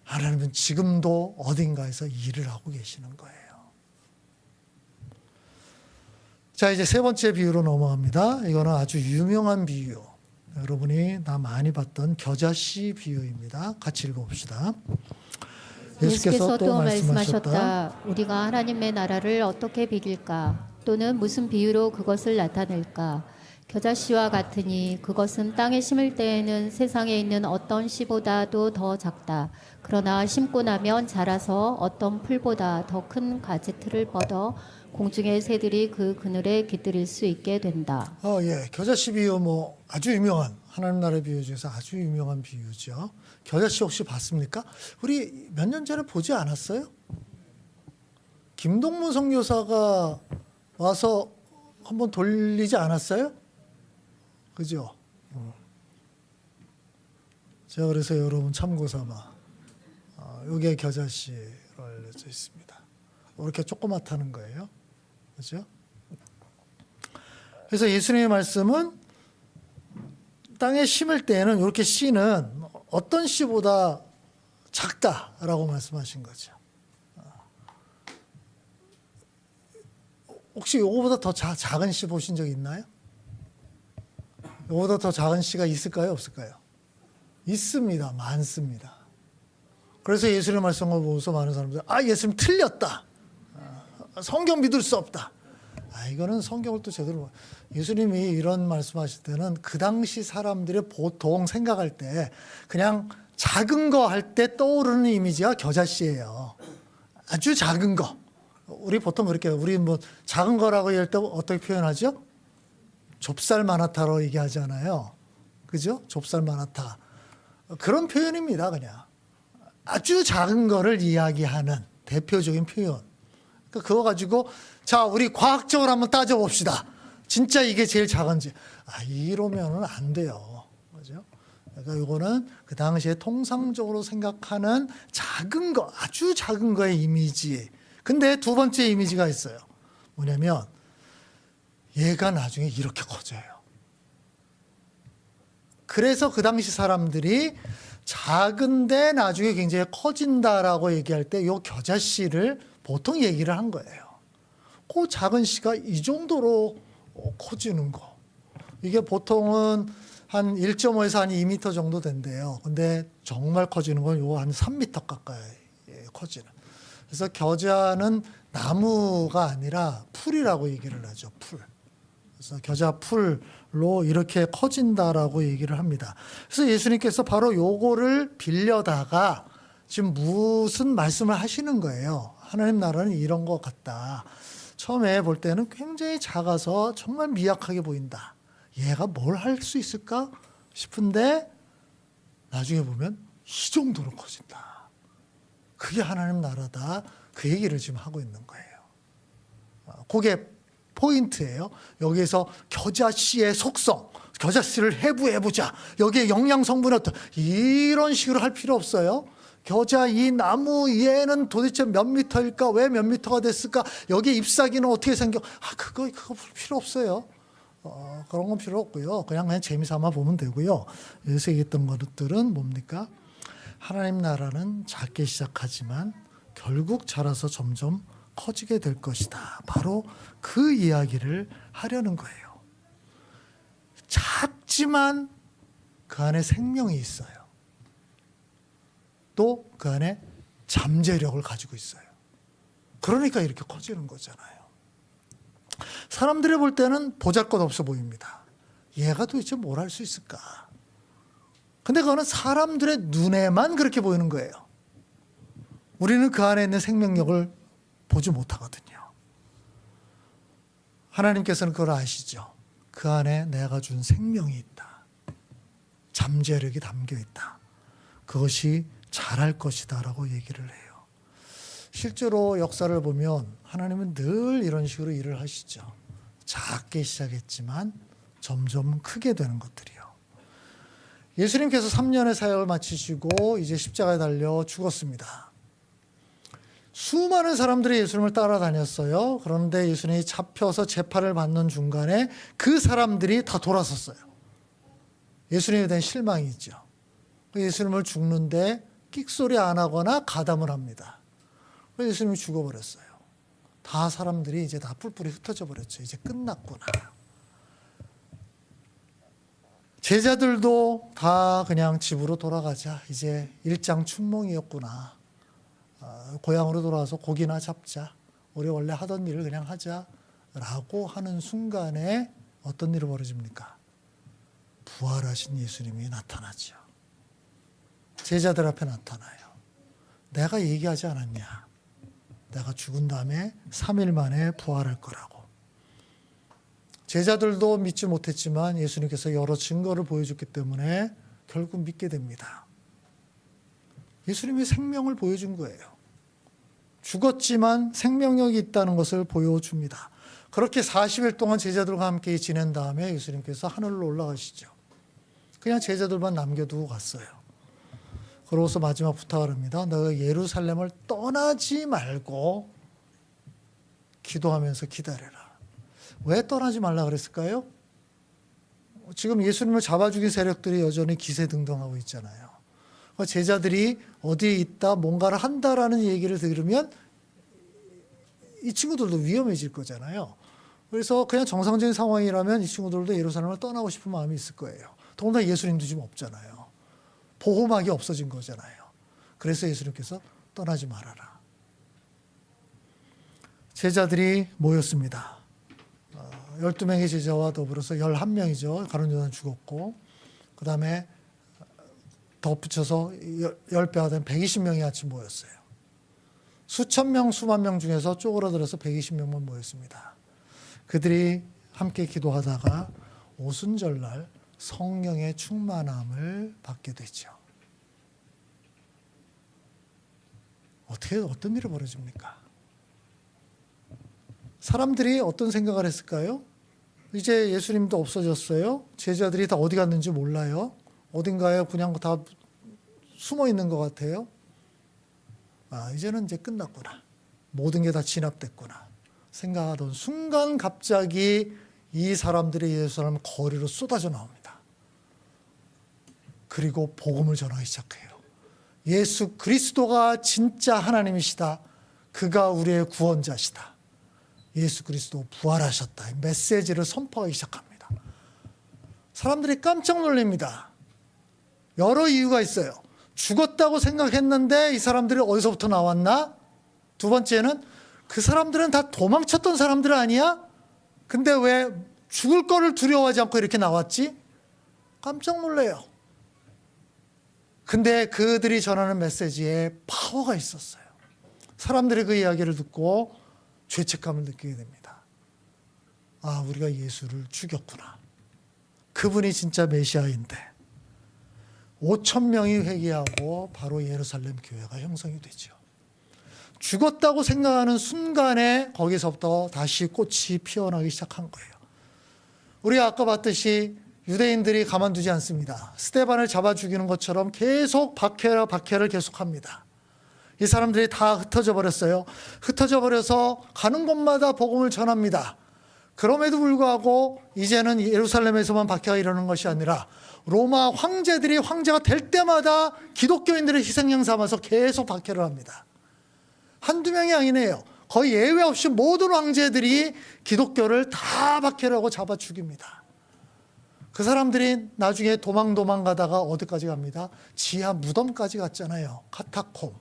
하나님은 지금도 어딘가에서 일을 하고 계시는 거예요. 자, 이제 세 번째 비유로 넘어갑니다. 이거는 아주 유명한 비유. 여러분이 다 많이 봤던 겨자씨 비유입니다. 같이 읽어봅시다. 예수께서 또 말씀하셨다. 우리가 하나님의 나라를 어떻게 비길까? 또는 무슨 비유로 그것을 나타낼까? 겨자씨와 같으니 그것은 땅에 심을 때에는 세상에 있는 어떤 씨보다도 더 작다. 그러나 심고 나면 자라서 어떤 풀보다 더 큰 가지틀을 뻗어 공중의 새들이 그 그늘에 깃들일 수 있게 된다. 예, 겨자씨 비유 뭐 아주 유명한 하나님 나라의 비유 중에서 아주 유명한 비유죠. 겨자씨 혹시 봤습니까? 우리 몇 년 전에 보지 않았어요? 김동문 선교사가 와서 한번 돌리지 않았어요? 그죠? 제가 그래서 여러분 참고 삼아 요게 겨자씨로 알려져 있습니다. 이렇게 조그맣다는 거예요. 그죠? 그래서 예수님의 말씀은 땅에 심을 때에는 이렇게 씨는 어떤 씨보다 작다라고 말씀하신 거죠. 혹시 이거보다 더 작은 씨 보신 적 있나요? 이거보다 더 작은 씨가 있을까요? 없을까요? 있습니다. 많습니다. 그래서 예수님의 말씀을 보면서 많은 사람들이 예수님 틀렸다. 성경 믿을 수 없다. 이거는 성경을 또 제대로 예수님이 이런 말씀하실 때는 그 당시 사람들이 보통 생각할 때 그냥 작은 거 할 때 떠오르는 이미지가 겨자씨예요. 아주 작은 거. 우리 보통 그렇게 우리 뭐 작은 거라고 할 때 어떻게 표현하죠? 좁쌀만하다로 얘기하잖아요. 그죠? 좁쌀만하다. 그런 표현입니다, 그냥. 아주 작은 거를 이야기하는 대표적인 표현. 그거 가지고 자, 우리 과학적으로 한번 따져봅시다. 진짜 이게 제일 작은지. 이러면은 안 돼요. 그죠? 그러니까 이거는 그 당시에 통상적으로 생각하는 작은 거, 아주 작은 거의 이미지. 근데 두 번째 이미지가 있어요. 뭐냐면 얘가 나중에 이렇게 커져요. 그래서 그 당시 사람들이 작은데 나중에 굉장히 커진다라고 얘기할 때 이 겨자씨를 보통 얘기를 한 거예요. 그 작은 씨가 이 정도로 커지는 거. 이게 보통은 한 1.5에서 한 2m 정도 된대요. 근데 정말 커지는 건 요 한 3m 가까이 커지는. 그래서 겨자는 나무가 아니라 풀이라고 얘기를 하죠. 풀. 그래서 겨자 풀로 이렇게 커진다라고 얘기를 합니다. 그래서 예수님께서 바로 요거를 빌려다가 지금 무슨 말씀을 하시는 거예요. 하나님 나라는 이런 것 같다. 처음에 볼 때는 굉장히 작아서 정말 미약하게 보인다. 얘가 뭘 할 수 있을까 싶은데 나중에 보면 이 정도로 커진다. 그게 하나님 나라다. 그 얘기를 지금 하고 있는 거예요. 그게 포인트예요. 여기에서 겨자씨의 속성, 겨자씨를 해부해보자. 여기에 영양 성분이 어떤 이런 식으로 할 필요 없어요. 겨자 이 나무 얘는 도대체 몇 미터일까? 왜 몇 미터가 됐을까? 여기 잎사귀는 어떻게 생겨? 그거 필요 없어요. 그런 건 필요 없고요. 그냥 재미삼아 보면 되고요. 여기서 얘기했던 것들은 뭡니까? 하나님 나라는 작게 시작하지만 결국 자라서 점점 커지게 될 것이다. 바로 그 이야기를 하려는 거예요. 작지만 그 안에 생명이 있어요. 또 그 안에 잠재력을 가지고 있어요. 그러니까 이렇게 커지는 거잖아요. 사람들이 볼 때는 보잘것없어 보입니다. 얘가 도대체 뭘 할 수 있을까? 근데 그거는 사람들의 눈에만 그렇게 보이는 거예요. 우리는 그 안에 있는 생명력을 보지 못하거든요. 하나님께서는 그걸 아시죠? 그 안에 내가 준 생명이 있다. 잠재력이 담겨 있다. 그것이 잘할 것이다 라고 얘기를 해요. 실제로 역사를 보면 하나님은 늘 이런 식으로 일을 하시죠. 작게 시작했지만 점점 크게 되는 것들이요. 예수님께서 3년의 사역을 마치시고 이제 십자가에 달려 죽었습니다. 수많은 사람들이 예수님을 따라다녔어요. 그런데 예수님이 잡혀서 재판을 받는 중간에 그 사람들이 다 돌아섰어요. 예수님에 대한 실망이 있죠. 예수님을 죽는데 끽소리 안 하거나 가담을 합니다. 예수님이 죽어버렸어요. 다 사람들이 이제 다 뿔뿔이 흩어져 버렸죠. 이제 끝났구나. 제자들도 다 그냥 집으로 돌아가자. 이제 일장춘몽이었구나. 고향으로 돌아와서 고기나 잡자. 우리 원래 하던 일을 그냥 하자. 라고 하는 순간에 어떤 일이 벌어집니까? 부활하신 예수님이 나타나죠. 제자들 앞에 나타나요. 내가 얘기하지 않았냐? 내가 죽은 다음에 3일 만에 부활할 거라고. 제자들도 믿지 못했지만 예수님께서 여러 증거를 보여줬기 때문에 결국 믿게 됩니다. 예수님이 생명을 보여준 거예요. 죽었지만 생명력이 있다는 것을 보여줍니다. 그렇게 40일 동안 제자들과 함께 지낸 다음에 예수님께서 하늘로 올라가시죠. 그냥 제자들만 남겨두고 갔어요. 그러고서 마지막 부탁을 합니다. 너가 예루살렘을 떠나지 말고 기도하면서 기다려라. 왜 떠나지 말라 그랬을까요? 지금 예수님을 잡아 죽인 세력들이 여전히 기세등등하고 있잖아요. 제자들이 어디에 있다 뭔가를 한다라는 얘기를 들으면 이 친구들도 위험해질 거잖아요. 그래서 그냥 정상적인 상황이라면 이 친구들도 예루살렘을 떠나고 싶은 마음이 있을 거예요. 더군다나 예수님도 지금 없잖아요. 보호막이 없어진 거잖아요. 그래서 예수님께서 떠나지 말아라. 제자들이 모였습니다. 12명의 제자와 더불어서 11명이죠. 가룟 요한 죽었고 그 다음에 덧붙여서 10배가 된 120명이 같이 모였어요. 수천 명, 수만 명 중에서 쪼그라들어서 120명만 모였습니다. 그들이 함께 기도하다가 오순절날 성령의 충만함을 받게 되죠. 어떤 일이 벌어집니까? 사람들이 어떤 생각을 했을까요? 이제 예수님도 없어졌어요. 제자들이 다 어디 갔는지 몰라요. 어딘가에 그냥 다 숨어 있는 것 같아요. 이제는 이제 끝났구나. 모든 게 다 진압됐구나. 생각하던 순간 갑자기 이 사람들이 예루살렘 거리로 쏟아져 나옵니다. 그리고 복음을 전하기 시작해요. 예수 그리스도가 진짜 하나님이시다. 그가 우리의 구원자시다. 예수 그리스도 부활하셨다. 이 메시지를 선포하기 시작합니다. 사람들이 깜짝 놀랍니다. 여러 이유가 있어요. 죽었다고 생각했는데 이 사람들이 어디서부터 나왔나? 두 번째는 그 사람들은 다 도망쳤던 사람들 아니야? 근데 왜 죽을 거를 두려워하지 않고 이렇게 나왔지? 깜짝 놀래요. 근데 그들이 전하는 메시지에 파워가 있었어요. 사람들이 그 이야기를 듣고 죄책감을 느끼게 됩니다. 우리가 예수를 죽였구나. 그분이 진짜 메시아인데 5천 명이 회개하고 바로 예루살렘 교회가 형성이 되죠. 죽었다고 생각하는 순간에 거기서부터 다시 꽃이 피어나기 시작한 거예요. 우리가 아까 봤듯이 유대인들이 가만두지 않습니다. 스데반을 잡아 죽이는 것처럼 계속 박해를 계속합니다. 이 사람들이 다 흩어져 버렸어요. 흩어져 버려서 가는 곳마다 복음을 전합니다. 그럼에도 불구하고 이제는 예루살렘에서만 박해가 일어나는 것이 아니라 로마 황제들이 황제가 될 때마다 기독교인들을 희생양 삼아서 계속 박해를 합니다. 한두 명이 아니네요. 거의 예외 없이 모든 황제들이 기독교를 다 박해를 하고 잡아 죽입니다. 그 사람들이 나중에 도망 가다가 어디까지 갑니다? 지하 무덤까지 갔잖아요. 카타콤.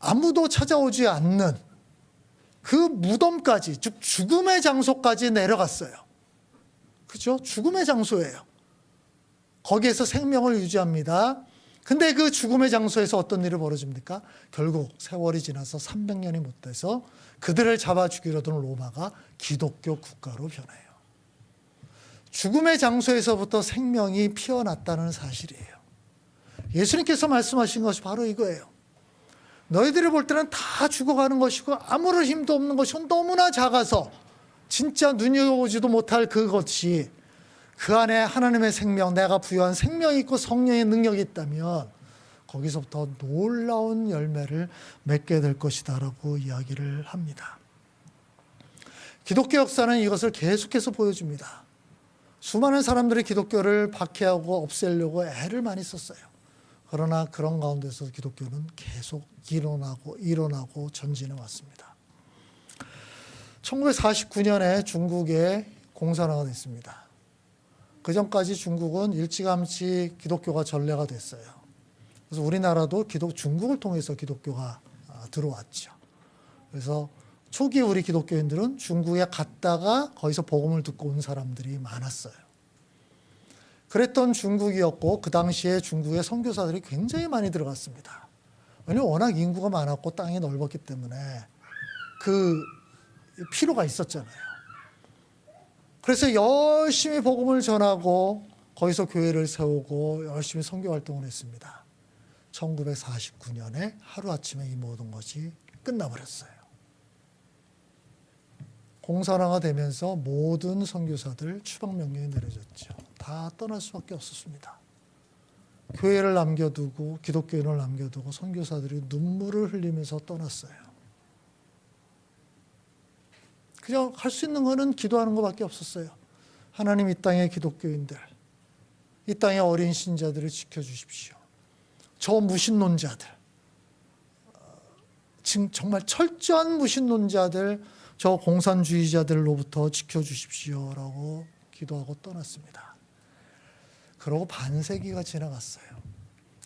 아무도 찾아오지 않는 그 무덤까지, 즉 죽음의 장소까지 내려갔어요. 그죠? 죽음의 장소예요. 거기에서 생명을 유지합니다. 근데 그 죽음의 장소에서 어떤 일이 벌어집니까? 결국 세월이 지나서 300년이 못 돼서 그들을 잡아 죽이려던 로마가 기독교 국가로 변해요. 죽음의 장소에서부터 생명이 피어났다는 사실이에요. 예수님께서 말씀하신 것이 바로 이거예요. 너희들이 볼 때는 다 죽어가는 것이고 아무런 힘도 없는 것이고 너무나 작아서 진짜 눈여겨보지도 못할 그것이 그 안에 하나님의 생명, 내가 부여한 생명이 있고 성령의 능력이 있다면 거기서부터 놀라운 열매를 맺게 될 것이다 라고 이야기를 합니다. 기독교 역사는 이것을 계속해서 보여줍니다. 수많은 사람들이 기독교를 박해하고 없애려고 애를 많이 썼어요. 그러나 그런 가운데서 기독교는 계속 일어나고 전진해 왔습니다. 1949년에 중국에 공산화가 됐습니다. 그 전까지 중국은 일찌감치 기독교가 전례가 됐어요. 그래서 우리나라도 중국을 통해서 기독교가 들어왔죠. 그래서 초기 우리 기독교인들은 중국에 갔다가 거기서 복음을 듣고 온 사람들이 많았어요. 그랬던 중국이었고 그 당시에 중국에 선교사들이 굉장히 많이 들어갔습니다. 왜냐하면 워낙 인구가 많았고 땅이 넓었기 때문에 그 필요가 있었잖아요. 그래서 열심히 복음을 전하고 거기서 교회를 세우고 열심히 선교 활동을 했습니다. 1949년에 하루아침에 이 모든 것이 끝나버렸어요. 공산화가 되면서 모든 선교사들 추방 명령이 내려졌죠. 다 떠날 수밖에 없었습니다. 교회를 남겨두고 기독교인을 남겨두고 선교사들이 눈물을 흘리면서 떠났어요. 그냥 할 수 있는 거는 기도하는 것밖에 없었어요. 하나님, 이 땅의 기독교인들, 이 땅의 어린 신자들을 지켜주십시오. 저 무신론자들, 지금 정말 철저한 무신론자들, 저 공산주의자들로부터 지켜주십시오라고 기도하고 떠났습니다. 그러고 반세기가 지나갔어요.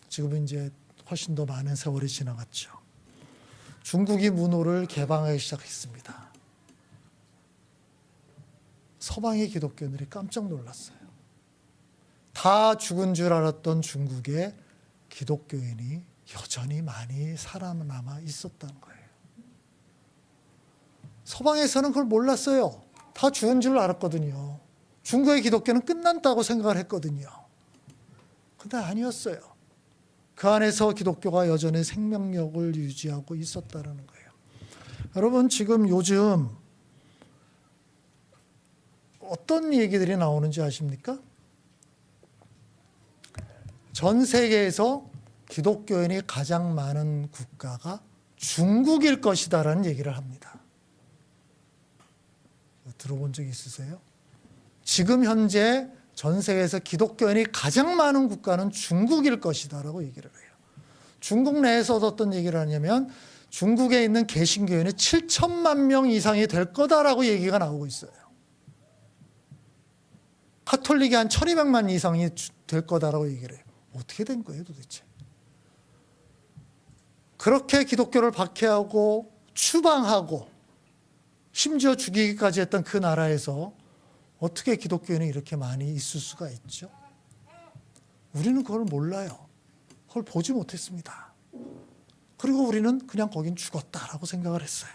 지금은 이제 훨씬 더 많은 세월이 지나갔죠. 중국이 문호를 개방하기 시작했습니다. 서방의 기독교인들이 깜짝 놀랐어요. 다 죽은 줄 알았던 중국에 기독교인이 여전히 많이 살아남아 있었다는 거예요. 서방에서는 그걸 몰랐어요. 다 죽은 줄 알았거든요. 중국의 기독교는 끝난다고 생각을 했거든요. 근데 아니었어요. 그 안에서 기독교가 여전히 생명력을 유지하고 있었다는 거예요. 여러분, 지금 요즘 어떤 얘기들이 나오는지 아십니까? 전 세계에서 기독교인이 가장 많은 국가가 중국일 것이다라는 얘기를 합니다. 들어본 적 있으세요? 지금 현재 전 세계에서 기독교인이 가장 많은 국가는 중국일 것이다라고 얘기를 해요. 중국 내에서 어떤 얘기를 하냐면 중국에 있는 개신교인이 7천만 명 이상이 될 거다라고 얘기가 나오고 있어요. 카톨릭이 한 1200만 이상이 될 거다라고 얘기를 해요. 어떻게 된 거예요 도대체? 그렇게 기독교를 박해하고 추방하고 심지어 죽이기까지 했던 그 나라에서 어떻게 기독교인이 이렇게 많이 있을 수가 있죠? 우리는 그걸 몰라요. 그걸 보지 못했습니다. 그리고 우리는 그냥 거긴 죽었다라고 생각을 했어요.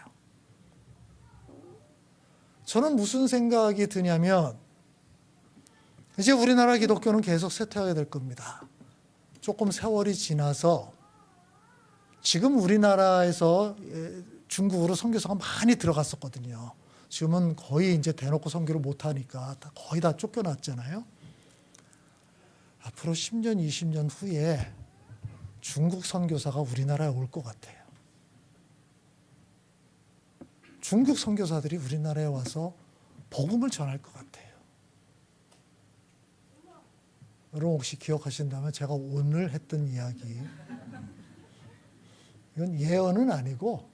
저는 무슨 생각이 드냐면 이제 우리나라 기독교는 계속 쇠퇴하게 될 겁니다. 조금 세월이 지나서 지금 우리나라에서 중국으로 선교사가 많이 들어갔었거든요. 지금은 거의 이제 대놓고 선교를 못하니까 거의 다 쫓겨났잖아요. 앞으로 10년, 20년 후에 중국 선교사가 우리나라에 올 것 같아요. 중국 선교사들이 우리나라에 와서 복음을 전할 것 같아요. 여러분 혹시 기억하신다면 제가 오늘 했던 이야기, 이건 예언은 아니고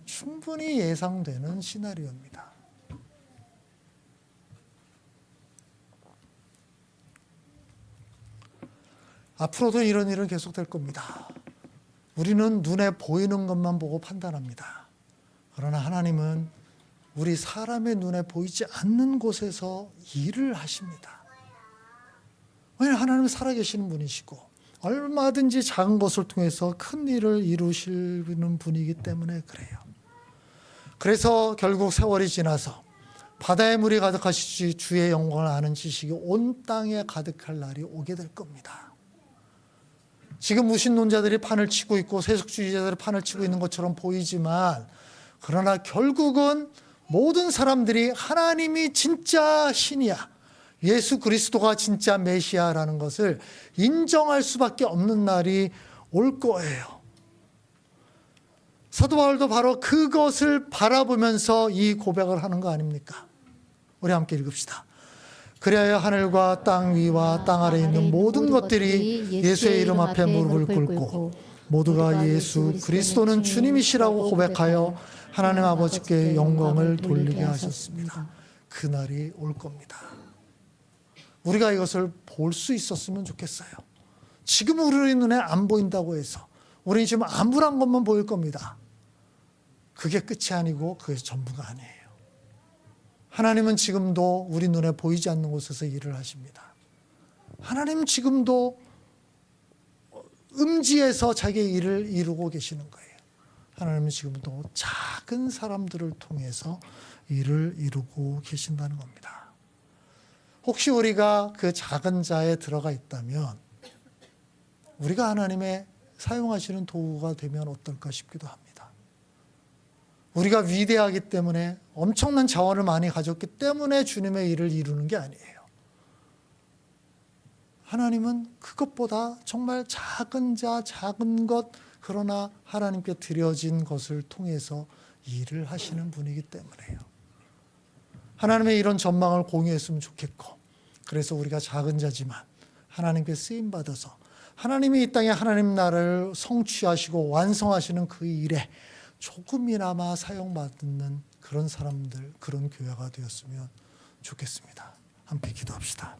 충분히 예상되는 시나리오입니다. 앞으로도 이런 일은 계속될 겁니다. 우리는 눈에 보이는 것만 보고 판단합니다. 그러나 하나님은 우리 사람의 눈에 보이지 않는 곳에서 일을 하십니다. 왜냐하면 하나님은 살아계시는 분이시고 얼마든지 작은 것을 통해서 큰 일을 이루시는 분이기 때문에 그래요. 그래서 결국 세월이 지나서 바다의 물이 가득하시지 주의 영광을 아는 지식이 온 땅에 가득할 날이 오게 될 겁니다. 지금 무신론자들이 판을 치고 있고 세속주의자들이 판을 치고 있는 것처럼 보이지만 그러나 결국은 모든 사람들이 하나님이 진짜 신이야, 예수 그리스도가 진짜 메시아라는 것을 인정할 수밖에 없는 날이 올 거예요. 사도 바울도 바로 그것을 바라보면서 이 고백을 하는 거 아닙니까? 우리 함께 읽읍시다. 그리하여 하늘과 땅 위와 땅 아래에 있는 모든 것들이 예수의 이름 앞에 무릎을 꿇고 모두가 예수 그리스도는 주님이시라고 고백하여 하나님 아버지께 영광을 돌리게 하셨습니다. 그날이 올 겁니다. 우리가 이것을 볼 수 있었으면 좋겠어요. 지금 우리 눈에 안 보인다고 해서 우리는 지금 암울한 것만 보일 겁니다. 그게 끝이 아니고 그게 전부가 아니에요. 하나님은 지금도 우리 눈에 보이지 않는 곳에서 일을 하십니다. 하나님은 지금도 음지에서 자기의 일을 이루고 계시는 거예요. 하나님은 지금도 작은 사람들을 통해서 일을 이루고 계신다는 겁니다. 혹시 우리가 그 작은 자에 들어가 있다면 우리가 하나님의 사용하시는 도구가 되면 어떨까 싶기도 합니다. 우리가 위대하기 때문에 엄청난 자원을 많이 가졌기 때문에 주님의 일을 이루는 게 아니에요. 하나님은 그것보다 정말 작은 자, 작은 것, 그러나 하나님께 드려진 것을 통해서 일을 하시는 분이기 때문에요. 하나님의 이런 전망을 공유했으면 좋겠고, 그래서 우리가 작은 자지만 하나님께 쓰임받아서 하나님이 이 땅에 하나님 나라를 성취하시고 완성하시는 그 일에 조금이나마 사용받는 그런 사람들, 그런 교회가 되었으면 좋겠습니다. 함께 기도합시다.